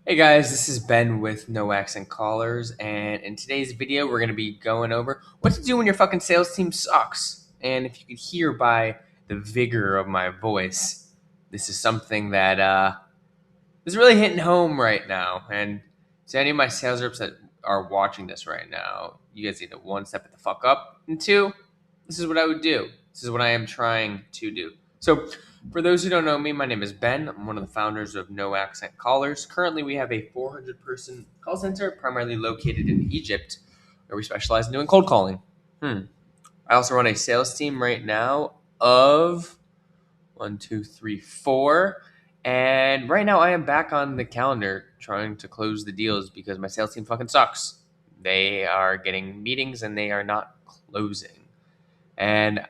Hey guys, this is Ben with No Accent Callers, and in today's video, we're going to be going over what to do when your fucking sales team sucks. And if you could hear by the vigor of my voice, this is something that is really hitting home right now. And to any of my sales reps that are watching this right now, you guys need to one, step it the fuck up, and two, this is what I would do. This is what I am trying to do. So, for those who don't know me, my name is Ben. I'm one of the founders of No Accent Callers. Currently, we have a 400-person call center, primarily located in Egypt, where we specialize in doing cold calling. I also run a sales team right now of one, two, three, four. And right now, I am back on the calendar trying to close the deals because my sales team fucking sucks. They are getting meetings and they are not closing. And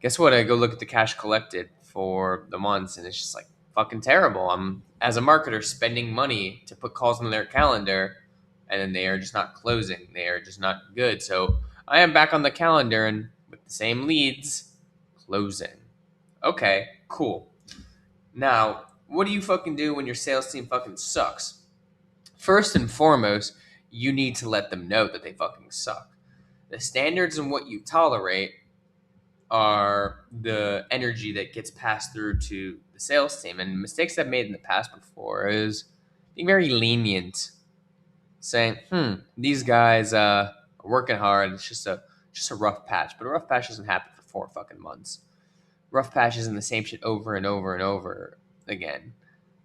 guess what? I go look at the cash collected for the months, and it's just like fucking terrible. I'm, as a marketer, spending money to put calls on their calendar, and then they are just not closing. They are just not good. So I am back on the calendar and with the same leads, closing. Okay, cool. Now, what do you fucking do when your sales team fucking sucks? First and foremost, you need to let them know that they fucking suck. The standards and what you tolerate are the energy that gets passed through to the sales team. And mistakes I've made in the past before is being very lenient, saying, these guys are working hard. It's just a rough patch. But a rough patch doesn't happen for 4 fucking months. Rough patches in the same shit over and over and over again.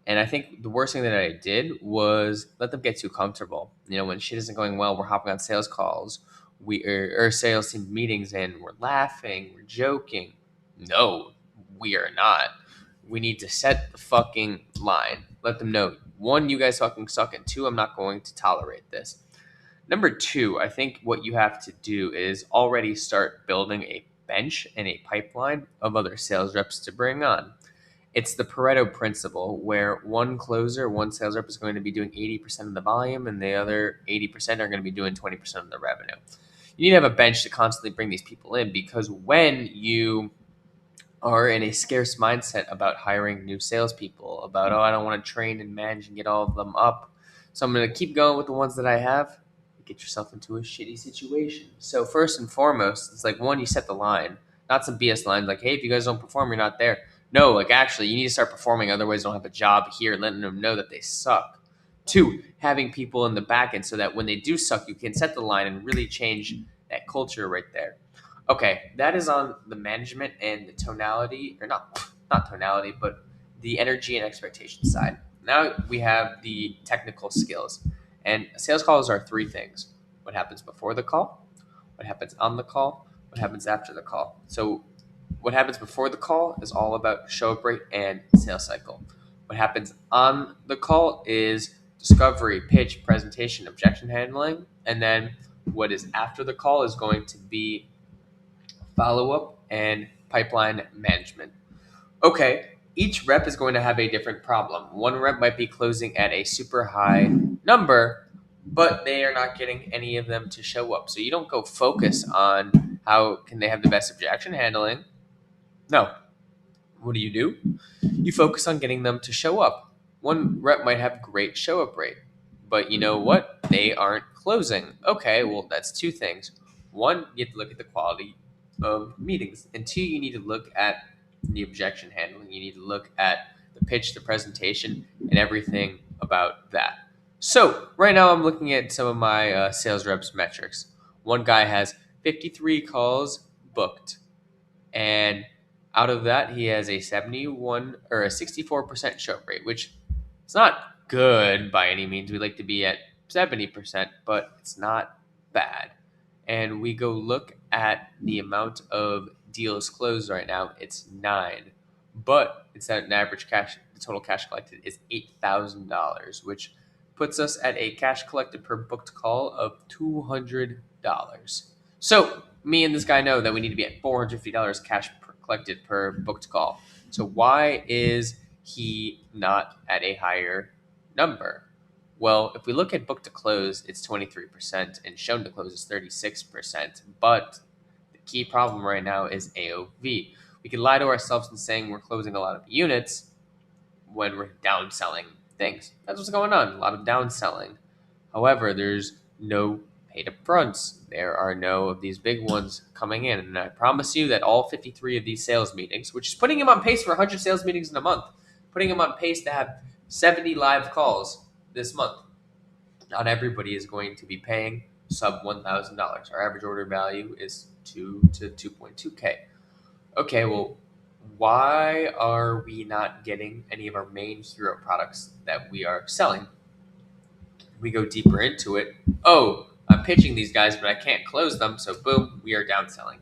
And I think the worst thing that I did was let them get too comfortable. You know, when shit isn't going well, we're hopping on sales calls, or sales team meetings, and we're laughing, we're joking. No, we are not. We need to set the fucking line. Let them know, one, you guys fucking suck, and two, I'm not going to tolerate this. Number two, I think what you have to do is already start building a bench and a pipeline of other sales reps to bring on. It's the Pareto principle where one closer, one sales rep is going to be doing 80% of the volume and the other 80% are going to be doing 20% of the revenue. You need to have a bench to constantly bring these people in because when you are in a scarce mindset about hiring new salespeople, about, oh, I don't want to train and manage and get all of them up, so I'm going to keep going with the ones that I have, you get yourself into a shitty situation. So, first and foremost, it's like one, you set the line, not some BS lines like, hey, if you guys don't perform, you're not there. No, like actually, you need to start performing, otherwise, you don't have a job here, letting them know that they suck. Two, having people in the back end so that when they do suck, you can set the line and really change that culture right there. Okay, that is on the management and the tonality, or not tonality, but the energy and expectation side. Now we have the technical skills. And sales calls are three things: what happens before the call, what happens on the call, what happens after the call. So what happens before the call is all about show up rate and sales cycle. What happens on the call is discovery, pitch, presentation, objection handling, and then what is after the call is going to be follow up, and pipeline management. Okay, each rep is going to have a different problem. One rep might be closing at a super high number, but they are not getting any of them to show up. So you don't go focus on how can they have the best objection handling. No. What do? You focus on getting them to show up. One rep might have great show up rate, but you know what? They aren't closing. Okay, well, that's two things. One, you have to look at the quality of meetings, and two, you need to look at the objection handling. You need to look at the pitch, the presentation, and everything about that. So, right now, I'm looking at some of my sales reps metrics. One guy has 53 calls booked, and out of that, he has a 71 or a 64% show rate, which it's not good by any means. We like to be at 70%, but it's not bad. And we go look at the amount of deals closed right now, it's nine, but it's at an average cash, the total cash collected is $8,000, which puts us at a cash collected per booked call of $200. So me and this guy know that we need to be at $450 cash collected per booked call. So why is he not at a higher number? Well, if we look at book to close, it's 23%, and shown to close is 36%. But the key problem right now is AOV. We can lie to ourselves in saying we're closing a lot of units when we're downselling things. That's what's going on. A lot of downselling. However, there's no paid up fronts. There are no of these big ones coming in. And I promise you that all 53 of these sales meetings, which is putting him on pace for 100 sales meetings in a month, putting him on pace to have 70 live calls this month. Not everybody is going to be paying sub $1,000. Our average order value is 2 to 2.2K. Okay, well, why are we not getting any of our main hero products that we are selling? We go deeper into it. Oh, I'm pitching these guys, but I can't close them. So, boom, we are downselling.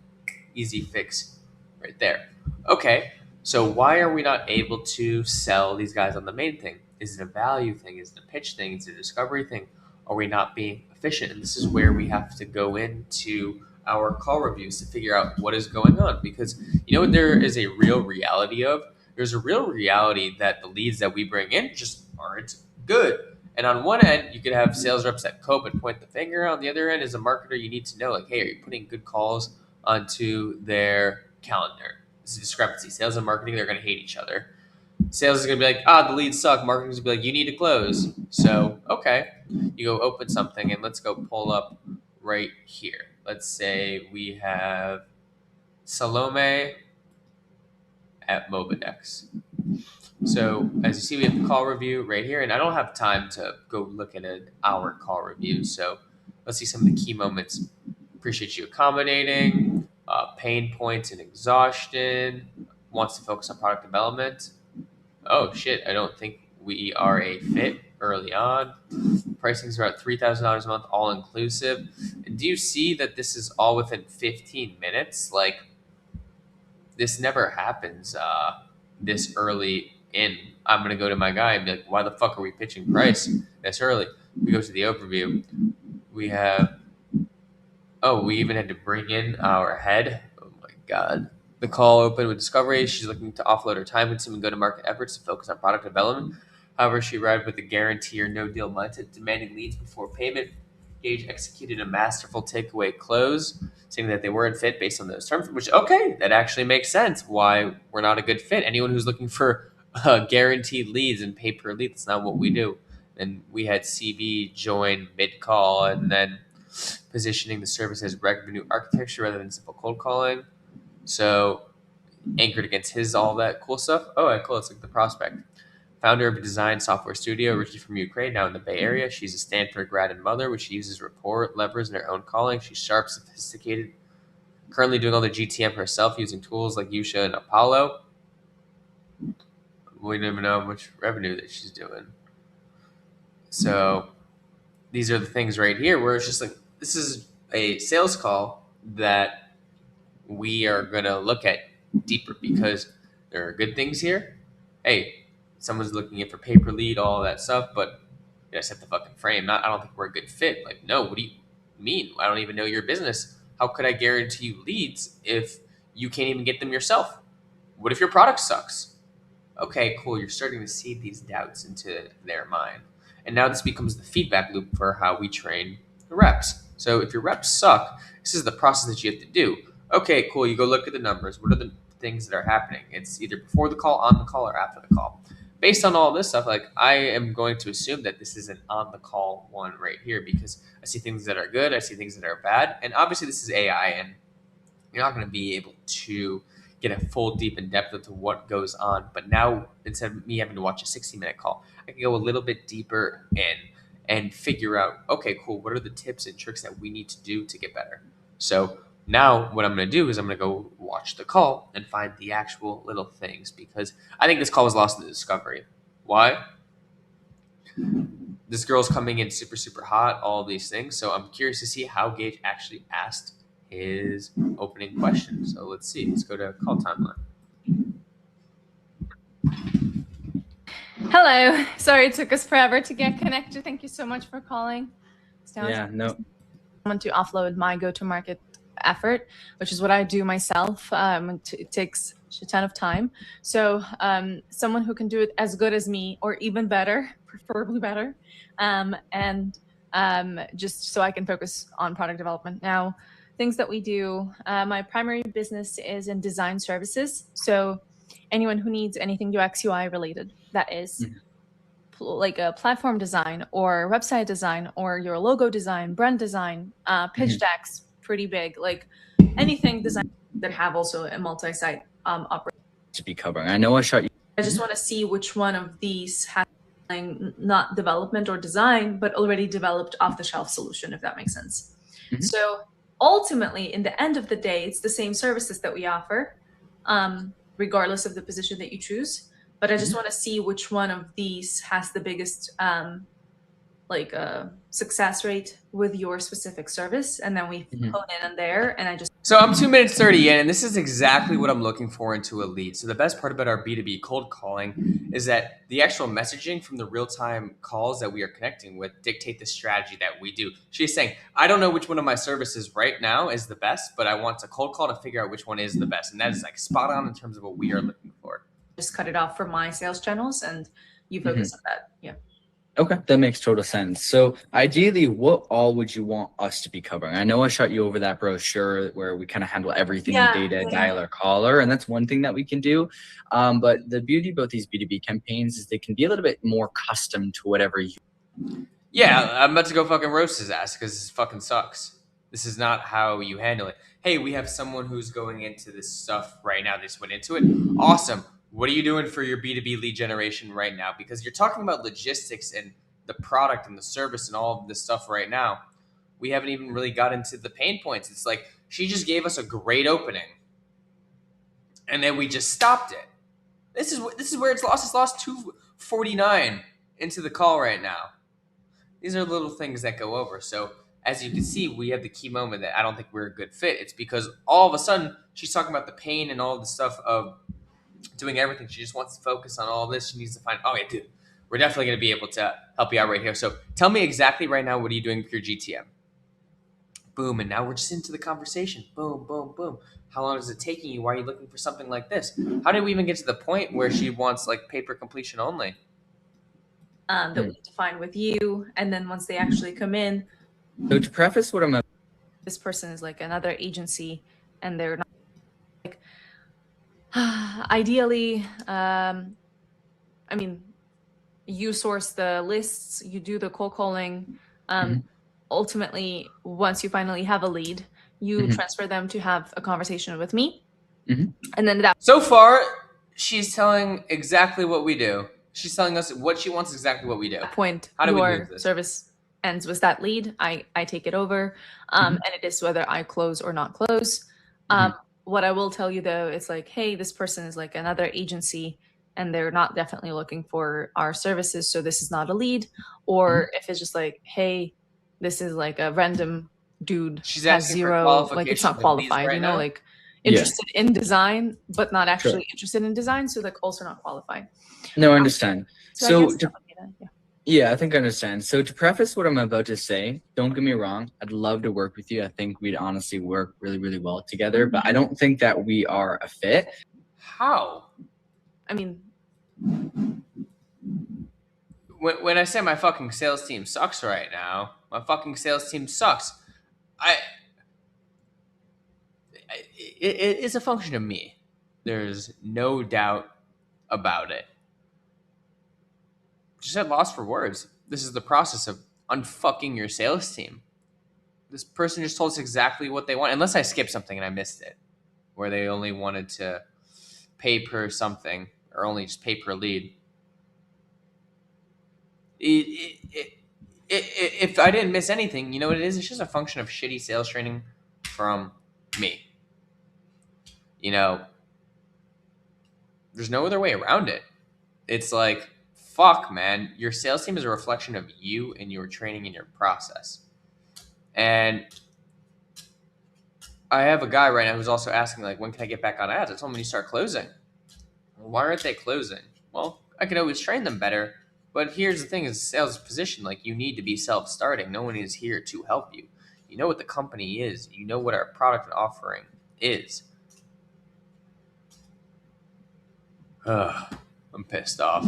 Easy fix right there. Okay, so why are we not able to sell these guys on the main thing? Is it a value thing? Is it a pitch thing? Is it a discovery thing? Are we not being efficient? And this is where we have to go into our call reviews to figure out what is going on. Because you know what there is a real reality of? There's a real reality that the leads that we bring in just aren't good. And on one end, you could have sales reps that cope and point the finger. On the other end, as a marketer, you need to know, like, hey, are you putting good calls onto their calendar? This is a discrepancy. Sales and marketing, they're going to hate each other. Sales is going to be like, the leads suck. Marketing is going to be like, you need to close. So, okay, you go open something, and let's go pull up right here. Let's say we have Salome at Mobidex. So as you see, we have the call review right here, and I don't have time to go look at an hour call review. So let's see some of the key moments. Appreciate you accommodating, pain points and exhaustion, wants to focus on product development. Oh shit, I don't think we are a fit early on. Pricing is about $3,000 a month, all inclusive. And do you see that this is all within 15 minutes? Like, this never happens this early in. I'm going to go to my guy and be like, why the fuck are we pitching price this early? We go to the overview. We have, we even had to bring in our head. Oh my God. The call opened with Discovery. She's looking to offload her time consuming go to market efforts to focus on product development. However, she arrived with a guarantee or no deal mindset, demanding leads before payment. Gage executed a masterful takeaway close, saying that they weren't fit based on those terms, which, okay, that actually makes sense why we're not a good fit. Anyone who's looking for guaranteed leads and pay per lead, that's not what we do. And we had CB join mid call and then positioning the service as revenue architecture rather than simple cold calling. So anchored against his all that cool stuff. Oh, cool. It's like the prospect. Founder of a design software studio, originally from Ukraine, now in the Bay Area. She's a Stanford grad and mother, which she uses rapport levers in her own calling. She's sharp, sophisticated, currently doing all the GTM herself using tools like Yusha and Apollo. We don't even know how much revenue that she's doing. So these are the things right here where it's just like, this is a sales call that we are going to look at deeper because there are good things here. Hey, someone's looking in for pay per lead, all that stuff, but you gotta set the fucking frame. I don't think we're a good fit. Like, no, what do you mean? I don't even know your business. How could I guarantee you leads if you can't even get them yourself? What if your product sucks? Okay, cool. You're starting to seed these doubts into their mind. And now this becomes the feedback loop for how we train the reps. So if your reps suck, this is the process that you have to do. Okay, cool. You go look at the numbers. What are the things that are happening? It's either before the call, on the call, or after the call. Based on all this stuff, like, I am going to assume that this is an on the call one right here because I see things that are good, I see things that are bad, and obviously this is AI, and you're not going to be able to get a full deep in depth into what goes on. But now, instead of me having to watch a 60-minute call, I can go a little bit deeper in and figure out, okay, cool, what are the tips and tricks that we need to do to get better? So now what I'm going to do is I'm going to go watch the call and find the actual little things because I think this call was lost in the discovery. Why? This girl's coming in super, super hot, all these things. So I'm curious to see how Gage actually asked his opening question. So let's see. Let's go to call timeline. Hello. Sorry it took us forever to get connected. Thank you so much for calling. Yeah, no. I want to offload my go-to-market effort, which is what I do myself. It takes a ton of time. So someone who can do it as good as me or even better, preferably better, and just so I can focus on product development. Now, things that we do, my primary business is in design services. So anyone who needs anything UX UI related, that is. like a platform design or website design or your logo design, brand design, pitch decks, pretty big, like anything design that have also a multi-site operation. To be covering. I know I shot you. I just want to see which one of these has not development or design, but already developed off-the-shelf solution, if that makes sense. So ultimately, in the end of the day, it's the same services that we offer, regardless of the position that you choose. But I just want to see which one of these has the biggest success rate with your specific service, and then we hone in on there. And I just So I'm 2 minutes 30 in, and this is exactly what I'm looking for into a lead. So the best part about our B2B cold calling is that the actual messaging from the real-time calls that we are connecting with dictate the strategy that we do. She's saying, I don't know which one of my services right now is the best, but I want to cold call to figure out which one is the best. And that is like spot on in terms of what we are looking for. just cut it off from my sales channels, and you focus on that. Yeah. Okay, that makes total sense. So ideally, what all would you want us to be covering? I know I shot you over that brochure where we kind of handle everything data, dialer, caller, and that's one thing that we can do. But the beauty about these B2B campaigns is they can be a little bit more custom to whatever you. Yeah, I'm about to go fucking roast his ass because this fucking sucks. This is not how you handle it. Hey, we have someone who's going into this stuff right now. They just went into it. Awesome. What are you doing for your B2B lead generation right now? Because you're talking about logistics and the product and the service and all of this stuff right now. We haven't even really got into the pain points. It's like she just gave us a great opening, and then we just stopped it. This is where it's lost. It's lost 249 into the call right now. These are little things that go over. So as you can see, we have the key moment that I don't think we're a good fit. It's because all of a sudden she's talking about the pain and all the stuff of doing everything. She just wants to focus on all this. She needs to find, oh yeah, dude, we're definitely going to be able to help you out right here. So tell me exactly right now, what are you doing with your GTM? Boom. And now we're just into the conversation. Boom, boom, boom. How long is it taking you? Why are you looking for something like this? How did we even get to the point where she wants like pay-per completion only? That we define with you. And then once they actually come in. So to preface what I'm about, this person is like another agency, and they're not like ideally, I mean, you source the lists, you do the cold calling. Ultimately, once you finally have a lead, you transfer them to have a conversation with me. And then that. So far, she's telling exactly what we do. She's telling us what she wants, exactly what we do. Point. How do we do your this? Service ends with that lead. I take it over, and it is whether I close or not close. What I will tell you though, it's like, hey, this person is like another agency, and they're not definitely looking for our services, so this is not a lead. Or if it's just like, hey, this is like a random dude, She's has asking for zero, like it's not qualifications of these qualified, right you know, now? like interested in design, but not actually interested in design, so like also not qualified. No, I understand. So I guess yeah, I think I understand. So to preface what I'm about to say, don't get me wrong. I'd love to work with you. I think we'd honestly work really, really well together, but I don't think that we are a fit. How? I mean, when I say my fucking sales team sucks right now, my fucking sales team sucks. It is a function of me. There's no doubt about it. Just at loss for words. This is the process of unfucking your sales team. This person just told us exactly what they want, unless I skipped something and I missed it, where they only wanted to pay per something or only just pay per lead. If I didn't miss anything, you know what it is? It's just a function of shitty sales training from me. You know, there's no other way around it. It's like, fuck, man, your sales team is a reflection of you and your training and your process. And I have a guy right now who's also asking, like, when can I get back on ads? I told him when you start closing. Well, why aren't they closing? Well, I can always train them better. But here's the thing, is sales position, like, you need to be self-starting. No one is here to help you. You know what the company is. You know what our product and offering is. I'm pissed off.